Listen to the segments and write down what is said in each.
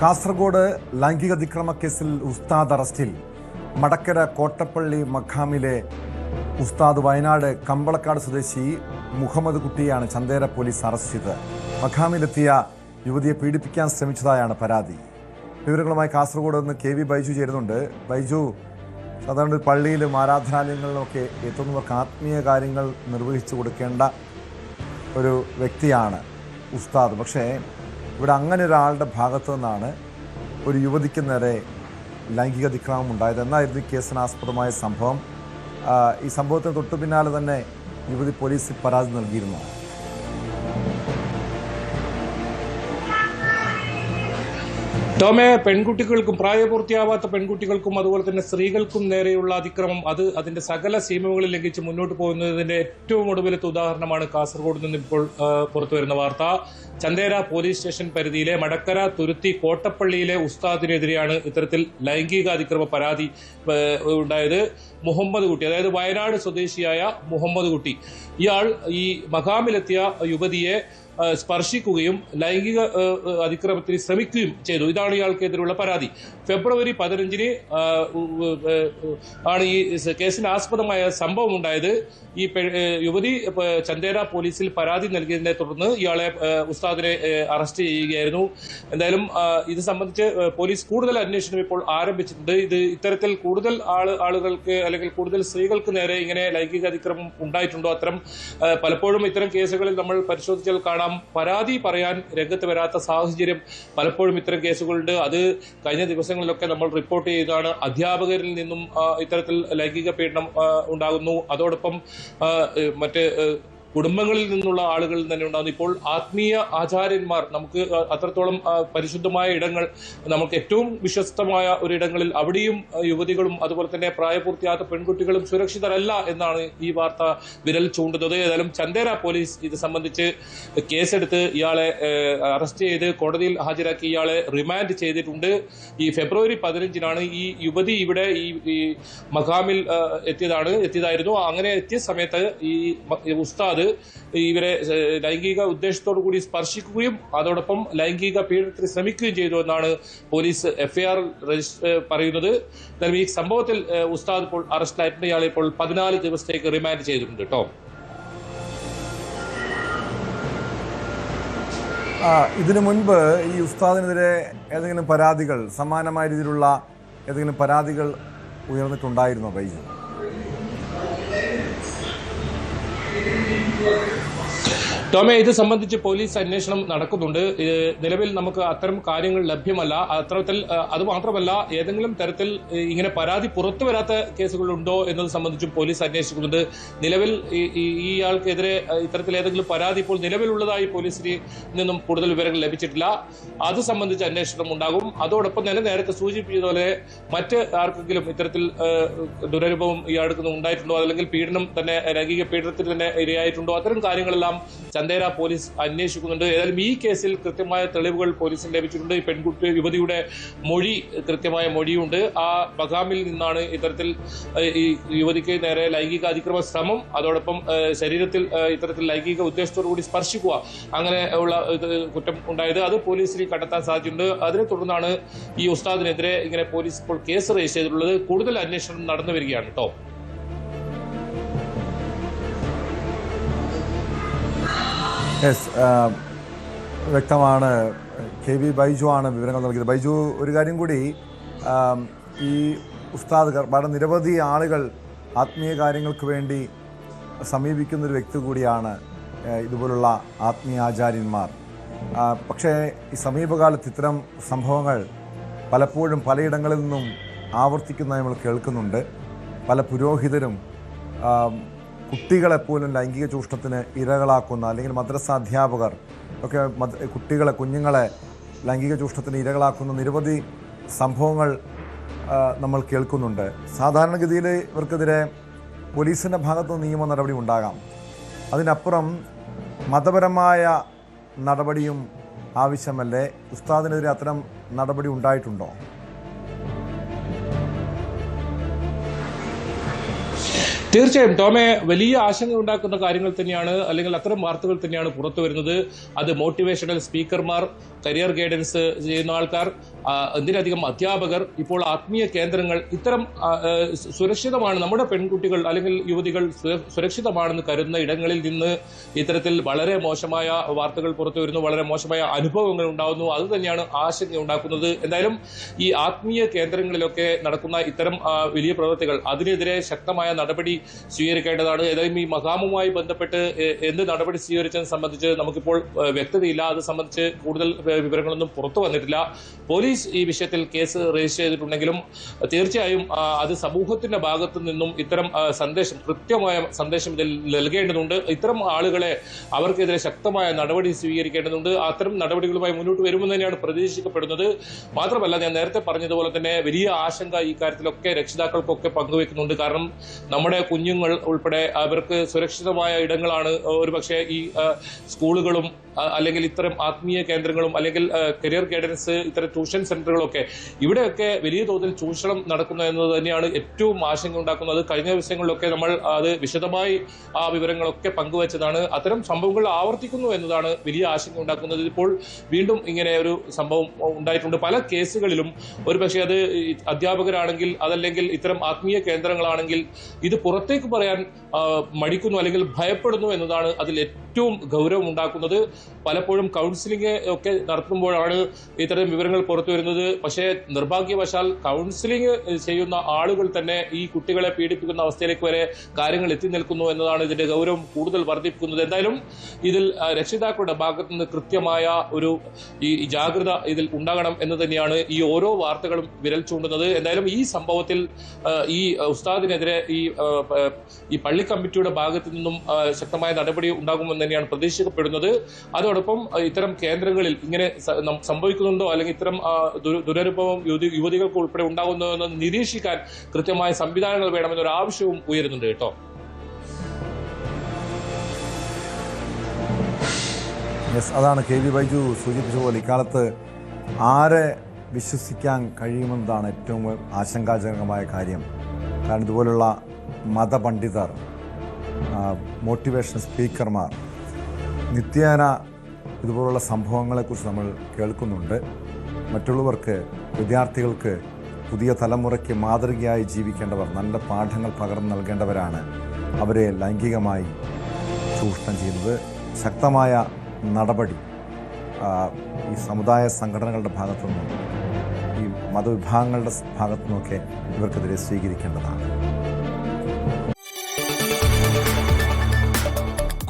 കാസർഗോഡ് ലൈംഗിക അതിക്രമ കേസിൽ ഉസ്താദ് അറസ്റ്റിൽ. മടക്കര കോട്ടപ്പള്ളി മഖാമിലെ ഉസ്താദ് വയനാട് കമ്പളക്കാട് സ്വദേശി മുഹമ്മദ് കുട്ടിയാണ് ചന്തേര പോലീസ് അറസ്റ്റ് ചെയ്തത്. മഖാമിലെത്തിയ യുവതിയെ പീഡിപ്പിക്കാൻ ശ്രമിച്ചതായാണ് പരാതി. വിവരങ്ങളുമായി കാസർഗോഡ് നിന്ന് KV ബൈജു ചേരുന്നുണ്ട്. ബൈജു, സാധാരണ പള്ളിയിലും ആരാധനാലയങ്ങളിലുമൊക്കെ എത്തുന്നവർക്ക് ആത്മീയ കാര്യങ്ങൾ നിർവഹിച്ചു കൊടുക്കേണ്ട ഒരു വ്യക്തിയാണ് ഉസ്താദ്. പക്ഷേ ഇവിടെ അങ്ങനെ ഒരാളുടെ ഭാഗത്തു നിന്നാണ് ഒരു യുവതിക്ക് നേരെ ലൈംഗിക അതിക്രമം ഉണ്ടായത്. എന്നായിരുന്നു ഈ കേസിനാസ്പദമായ സംഭവം? ഈ സംഭവത്തിന് തൊട്ടു പിന്നാലെ തന്നെ യുവതി പോലീസിൽ പരാതി നൽകിയിരുന്നു. ടോമെ, പെൺകുട്ടികൾക്കും പ്രായപൂർത്തിയാവാത്ത പെൺകുട്ടികൾക്കും അതുപോലെ തന്നെ സ്ത്രീകൾക്കും നേരെയുള്ള അതിക്രമം അതിന്റെ സകല സീമകളിൽ ലംഘിച്ച് മുന്നോട്ട് പോകുന്നതിന്റെ ഏറ്റവും ഒടുവിലത്തെ ഉദാഹരണമാണ് കാസർഗോഡ് നിന്ന് ഇപ്പോൾ പുറത്തുവരുന്ന വാർത്ത. ചന്തേര പോലീസ് സ്റ്റേഷൻ പരിധിയിലെ മടക്കര തുരുത്തി കോട്ടപ്പള്ളിയിലെ ഉസ്താദിനെതിരെയാണ് ഇത്തരത്തിൽ ലൈംഗിക അതിക്രമ പരാതി ഉണ്ടായത്. മുഹമ്മദ് കുട്ടി, അതായത് വയനാട് സ്വദേശിയായ മുഹമ്മദ് കുട്ടി, ഇയാൾ ഈ മഖാമിലെത്തിയ യുവതിയെ സ്പർശിക്കുകയും ലൈംഗിക അതിക്രമത്തിന് ശ്രമിക്കുകയും ചെയ്തു. ഇതാണ് ഇയാൾക്കെതിരെയുള്ള പരാതി. ഫെബ്രുവരി 15-ന് ആണ് ഈ കേസിന് ആസ്പദമായ സംഭവം ഉണ്ടായത്. ഈ യുവതി ചന്തേര പോലീസിൽ പരാതി നൽകിയതിനെ തുടർന്ന് ഇയാളെ ഉസ്താദിനെ അറസ്റ്റ് ചെയ്യുകയായിരുന്നു. എന്തായാലും ഇത് സംബന്ധിച്ച് പോലീസ് കൂടുതൽ അന്വേഷണം ഇപ്പോൾ ആരംഭിച്ചിട്ടുണ്ട്. ഇത്തരത്തിൽ കൂടുതൽ ആളുകൾക്ക് അല്ലെങ്കിൽ കൂടുതൽ സ്ത്രീകൾക്ക് നേരെ ഇങ്ങനെ ലൈംഗിക അതിക്രമം ഉണ്ടായിട്ടുണ്ടോ? അത്തരം പലപ്പോഴും ഇത്തരം കേസുകളിൽ നമ്മൾ പരിശോധിച്ചാൽ കാണാം, പരാതി പറയാൻ രംഗത്ത് വരാത്ത സാഹചര്യം പലപ്പോഴും ഇത്തരം കേസുകളുണ്ട്. അത് കഴിഞ്ഞ ദിവസങ്ങളിലൊക്കെ നമ്മൾ റിപ്പോർട്ട് ചെയ്തതാണ്. അധ്യാപകരിൽ നിന്നും ഇത്തരത്തിൽ ലൈംഗിക പീഡനം ഉണ്ടാകുന്നു. അതോടൊപ്പം മറ്റ് കുടുംബങ്ങളിൽ നിന്നുള്ള ആളുകളിൽ തന്നെ ഉണ്ടാകുന്നു. ഇപ്പോൾ ആത്മീയ ആചാര്യന്മാർ, നമുക്ക് അത്രത്തോളം പരിശുദ്ധമായ ഇടങ്ങൾ, നമുക്ക് ഏറ്റവും വിശ്വസ്തമായ ഒരിടങ്ങളിൽ അവിടെയും യുവതികളും അതുപോലെ തന്നെ പ്രായപൂർത്തിയാത്ത പെൺകുട്ടികളും സുരക്ഷിതരല്ല എന്നാണ് ഈ വാർത്ത വിരൽ ചൂണ്ടുന്നത്. ഏതായാലും ചന്തേര പോലീസ് ഇത് സംബന്ധിച്ച് കേസെടുത്ത് ഇയാളെ അറസ്റ്റ് ചെയ്ത് കോടതിയിൽ ഹാജരാക്കി ഇയാളെ റിമാൻഡ് ചെയ്തിട്ടുണ്ട്. ഈ ഫെബ്രുവരി 15-നാണ് ഈ യുവതി ഇവിടെ ഈ മഖാമിൽ എത്തിയതായിരുന്നു. അങ്ങനെ എത്തിയ സമയത്ത് ഈ ഉസ്താദ് ഇവരെ ലൈംഗിക ഉദ്ദേശത്തോടു കൂടി സ്പർശിക്കുകയും അതോടൊപ്പം ലൈംഗിക പീഡനത്തിന് ശ്രമിക്കുകയും ചെയ്തു എന്നാണ് പോലീസ് FIR പറയുന്നത്. ഈ സംഭവത്തിൽ ഉസ്താദ് ഇപ്പോൾ അറസ്റ്റിലായിട്ടുണ്ട്. ഇയാളെ ഇപ്പോൾ 14 ദിവസത്തേക്ക് റിമാൻഡ് ചെയ്തിട്ടുണ്ട്. കേട്ടോ, ഇതിനു മുൻപ് ഈ ഉസ്താദിനെതിരെ ഏതെങ്കിലും പരാതികൾ, സമാനമായ രീതിയിലുള്ള ഏതെങ്കിലും പരാതികൾ ഉയർന്നിട്ടുണ്ടായിരുന്നോ ബൈജു? ടോമെ, ഇത് സംബന്ധിച്ച് പോലീസ് അന്വേഷണം നടക്കുന്നുണ്ട്. നിലവിൽ നമുക്ക് അത്തരം കാര്യങ്ങൾ ലഭ്യമല്ല. അത്തരത്തിൽ അത് മാത്രമല്ല, ഏതെങ്കിലും തരത്തിൽ ഇങ്ങനെ പരാതി പുറത്തു വരാത്ത കേസുകളുണ്ടോ എന്നത് സംബന്ധിച്ചും പോലീസ് അന്വേഷിക്കുന്നുണ്ട്. നിലവിൽ ഇയാൾക്കെതിരെ ഇത്തരത്തിൽ ഏതെങ്കിലും പരാതി ഇപ്പോൾ നിലവിലുള്ളതായി പോലീസിന് നിന്നും കൂടുതൽ വിവരങ്ങൾ ലഭിച്ചിട്ടില്ല. അത് സംബന്ധിച്ച് അന്വേഷണം ഉണ്ടാകും. അതോടൊപ്പം തന്നെ നേരത്തെ സൂചിപ്പിച്ചതുപോലെ മറ്റ് ആർക്കെങ്കിലും ഇത്തരത്തിൽ ദുരനുഭവം ഇയാൾക്ക് ഉണ്ടായിട്ടുണ്ടോ, അല്ലെങ്കിൽ പീഡനം തന്നെ, ലൈംഗിക പീഡനത്തിന് തന്നെ ഇരയായിട്ടുണ്ടോ, അത്തരം കാര്യങ്ങളെല്ലാം ചന്തേര പോലീസ് അന്വേഷിക്കുന്നുണ്ട്. ഏതായാലും ഈ കേസിൽ കൃത്യമായ തെളിവുകൾ പോലീസിന് ലഭിച്ചിട്ടുണ്ട്. ഈ യുവതിയുടെ കൃത്യമായ മൊഴിയുണ്ട്. ആ മഖാമിൽ നിന്നാണ് ഇത്തരത്തിൽ ഈ യുവതിക്ക് നേരെ ലൈംഗിക അതിക്രമ ശ്രമം, അതോടൊപ്പം ശരീരത്തിൽ ഇത്തരത്തിൽ ലൈംഗിക ഉദ്ദേശത്തോടു കൂടി സ്പർശിക്കുക, അങ്ങനെ ഉള്ള കുറ്റം ഉണ്ടായത്. അത് പോലീസിന് കണ്ടെത്താൻ സാധിച്ചിട്ടുണ്ട്. അതിനെ തുടർന്നാണ് ഈ ഉസ്താദിനെതിരെ ഇങ്ങനെ പോലീസ് ഇപ്പോൾ കേസ് രജിസ്റ്റർ ചെയ്തിട്ടുള്ളത്. കൂടുതൽ അന്വേഷണം നടന്നു വരികയാണ്. കേട്ടോ, വ്യക്തമാണ്. KV ബൈജു ആണ് വിവരങ്ങൾ നൽകിയത്. ബൈജു, ഒരു കാര്യം കൂടി, ഈ ഉസ്താദ് വളരെ നിരവധി ആളുകൾ ആത്മീയ കാര്യങ്ങൾക്ക് വേണ്ടി സമീപിക്കുന്നൊരു വ്യക്തി കൂടിയാണ് ഇതുപോലുള്ള ആത്മീയ ആചാര്യന്മാർ. പക്ഷേ ഈ സമീപകാലത്ത് ഇത്തരം സംഭവങ്ങൾ പലപ്പോഴും പലയിടങ്ങളിൽ നിന്നും ആവർത്തിക്കുന്നതായി നമ്മൾ കേൾക്കുന്നുണ്ട്. പല പുരോഹിതരും കുട്ടികളെപ്പോലും ലൈംഗിക ചൂഷണത്തിന് ഇരകളാക്കുന്ന, അല്ലെങ്കിൽ മദ്രസ അധ്യാപകർ ഒക്കെ കുഞ്ഞുങ്ങളെ ലൈംഗിക ചൂഷണത്തിന് ഇരകളാക്കുന്ന നിരവധി സംഭവങ്ങൾ നമ്മൾ കേൾക്കുന്നുണ്ട്. സാധാരണഗതിയിൽ ഇവർക്കെതിരെ പോലീസിൻ്റെ ഭാഗത്ത് നിയമ നടപടി ഉണ്ടാകാം. അതിനപ്പുറം മതപരമായ നടപടിയും ആവശ്യമല്ലേ? ഉസ്താദിനെതിരെ അത്തരം നടപടി ഉണ്ടായിട്ടുണ്ടോ? തീർച്ചയായും ടോമെ, വലിയ ആശങ്ക ഉണ്ടാക്കുന്ന കാര്യങ്ങൾ തന്നെയാണ്, അല്ലെങ്കിൽ അത്തരം വാർത്തകൾ തന്നെയാണ് പുറത്തു വരുന്നത്. അത് മോട്ടിവേഷണൽ സ്പീക്കർമാർ, കരിയർ ഗൈഡൻസ് ചെയ്യുന്ന ആൾക്കാർ, എന്തിനധികം അധ്യാപകർ, ഇപ്പോൾ ആത്മീയ കേന്ദ്രങ്ങൾ, ഇത്തരം സുരക്ഷിതമാണ് നമ്മുടെ പെൺകുട്ടികൾ അല്ലെങ്കിൽ യുവതികൾ സുരക്ഷിതമാണെന്ന് കരുതുന്ന ഇടങ്ങളിൽ നിന്ന് ഇത്തരത്തിൽ വളരെ മോശമായ വാർത്തകൾ പുറത്തു വരുന്നു, വളരെ മോശമായ അനുഭവങ്ങൾ ഉണ്ടാകുന്നു. അത് തന്നെയാണ് ആശങ്ക ഉണ്ടാക്കുന്നത്. എന്തായാലും ഈ ആത്മീയ കേന്ദ്രങ്ങളിലൊക്കെ നടക്കുന്ന ഇത്തരം വലിയ പ്രവൃത്തികൾ, അതിനെതിരെ ശക്തമായ നടപടി സ്വീകരിക്കേണ്ടതാണ്. ഏതായാലും ഈ മഖാമുമായി ബന്ധപ്പെട്ട് എന്ത് നടപടി സ്വീകരിച്ചതെന്ന് സംബന്ധിച്ച് നമുക്കിപ്പോൾ വ്യക്തതയില്ല. അത് സംബന്ധിച്ച് കൂടുതൽ വിവരങ്ങളൊന്നും പുറത്തു വന്നിട്ടില്ല. പോലീസ് ഈ വിഷയത്തിൽ കേസ് രജിസ്റ്റർ ചെയ്തിട്ടുണ്ടെങ്കിലും തീർച്ചയായും അത് സമൂഹത്തിന്റെ ഭാഗത്തു നിന്നും ഇത്തരം കൃത്യമായ സന്ദേശം ഇതിൽ നൽകേണ്ടതുണ്ട്. ഇത്തരം ആളുകളെ അവർക്കെതിരെ ശക്തമായ നടപടി സ്വീകരിക്കേണ്ടതുണ്ട്. അത്തരം നടപടികളുമായി മുന്നോട്ട് വരുമെന്ന് തന്നെയാണ് പ്രതീക്ഷിക്കപ്പെടുന്നത്. മാത്രമല്ല, ഞാൻ നേരത്തെ പറഞ്ഞതുപോലെ തന്നെ വലിയ ആശങ്ക ഈ കാര്യത്തിലൊക്കെ രക്ഷിതാക്കൾക്കൊക്കെ പങ്കുവെക്കുന്നുണ്ട്. കാരണം നമ്മുടെ കുഞ്ഞുങ്ങൾ ഉൾപ്പെടെ അവർക്ക് സുരക്ഷിതമായ ഇടങ്ങളാണ് ഒരുപക്ഷെ ഈ സ്കൂളുകളും അല്ലെങ്കിൽ ഇത്തരം ആത്മീയ കേന്ദ്രങ്ങളും അല്ലെങ്കിൽ കരിയർ ഗൈഡൻസ്, ഇത്തരം ട്യൂഷൻ സെന്ററുകളൊക്കെ. ഇവിടെയൊക്കെ വലിയ തോതിൽ ചൂഷണം നടക്കുന്നു എന്നത് തന്നെയാണ് ഏറ്റവും ആശങ്ക ഉണ്ടാക്കുന്നത്. കഴിഞ്ഞ ദിവസങ്ങളിലൊക്കെ നമ്മൾ അത് വിശദമായി ആ വിവരങ്ങളൊക്കെ പങ്കുവച്ചതാണ്. അത്തരം സംഭവങ്ങൾ ആവർത്തിക്കുന്നു എന്നതാണ് വലിയ ആശങ്ക ഉണ്ടാക്കുന്നത്. ഇപ്പോൾ വീണ്ടും ഇങ്ങനെ ഒരു സംഭവം ഉണ്ടായിട്ടുണ്ട്. പല കേസുകളിലും ഒരുപക്ഷെ അത് അധ്യാപകരാണെങ്കിൽ, അതല്ലെങ്കിൽ ഇത്തരം ആത്മീയ കേന്ദ്രങ്ങളാണെങ്കിൽ ഇത് പുറത്തേക്ക് പറയാൻ മടിക്കുന്നു അല്ലെങ്കിൽ ഭയപ്പെടുന്നു എന്നതാണ് അതിൽ ഏറ്റവും ഗൗരവം ഉണ്ടാക്കുന്നത്. പലപ്പോഴും കൗൺസിലിംഗ് ഒക്കെ നടത്തുമ്പോഴാണ് ഇത്തരം വിവരങ്ങൾ പുറത്തു വരുന്നത്. പക്ഷേ നിർഭാഗ്യവശാൽ കൗൺസിലിംഗ് ചെയ്യുന്ന ആളുകൾ തന്നെ ഈ കുട്ടികളെ പീഡിപ്പിക്കുന്ന അവസ്ഥയിലേക്ക് വരെ കാര്യങ്ങൾ എത്തി നിൽക്കുന്നു എന്നതാണ് ഇതിന്റെ ഗൗരവം കൂടുതൽ വർദ്ധിപ്പിക്കുന്നത്. എന്തായാലും ഇതിൽ രക്ഷിതാക്കളുടെ ഭാഗത്തു നിന്ന് കൃത്യമായ ഒരു ഈ ജാഗ്രത ഇതിൽ ഉണ്ടാകണം എന്ന് തന്നെയാണ് ഈ ഓരോ വാർത്തകളും വിരൽ ചൂണ്ടുന്നത്. എന്തായാലും ഈ സംഭവത്തിൽ ഈ ഉസ്താദിനെതിരെ ഈ പള്ളി കമ്മിറ്റിയുടെ ഭാഗത്തു നിന്നും ശക്തമായ നടപടി ഉണ്ടാകുമെന്ന് തന്നെയാണ് പ്രതീക്ഷിക്കപ്പെടുന്നത്. അതോടൊപ്പം ഇത്തരം കേന്ദ്രങ്ങളിൽ ഇങ്ങനെ സംഭവിക്കുന്നുണ്ടോ അല്ലെങ്കിൽ ഇത്തരം ദുരനുഭവം യുവതികൾക്ക് ഉൾപ്പെടെ ഉണ്ടാകുന്നോ എന്ന് നിരീക്ഷിക്കാൻ കൃത്യമായ സംവിധാനങ്ങൾ വേണമെന്നൊരു ആവശ്യവും ഉയരുന്നുണ്ട് കേട്ടോ. അതാണ് കെ വി ബൈജു സൂചിപ്പിച്ച പോലെ ഇക്കാലത്ത് ആരെ വിശ്വസിക്കാൻ കഴിയുമെന്നതാണ് ഏറ്റവും ആശങ്കാജനകമായ കാര്യം. കാരണം ഇതുപോലുള്ള മതപണ്ഡിതർ, മോട്ടിവേഷൻ സ്പീക്കർമാർ, നിത്യേന ഇതുപോലുള്ള സംഭവങ്ങളെക്കുറിച്ച് നമ്മൾ കേൾക്കുന്നുണ്ട്. മറ്റുള്ളവർക്ക്, വിദ്യാർത്ഥികൾക്ക്, പുതിയ തലമുറയ്ക്ക് മാതൃകയായി ജീവിക്കേണ്ടവർ, നല്ല പാഠങ്ങൾ പകർന്നു നൽകേണ്ടവരാണ് അവരെ ലൈംഗികമായി ചൂഷണം ചെയ്യുന്നത്. ശക്തമായ നടപടി ഈ സമുദായ സംഘടനകളുടെ ഭാഗത്തുനിന്നും ഈ മതവിഭാഗങ്ങളുടെ ഭാഗത്തുനിന്നൊക്കെ ഇവർക്കെതിരെ സ്വീകരിക്കേണ്ടതാണ്.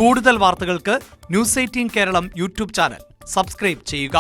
കൂടുതൽ വാർത്തകൾക്ക് news 18 Keralam YouTube channel subscribe ചെയ്യുക.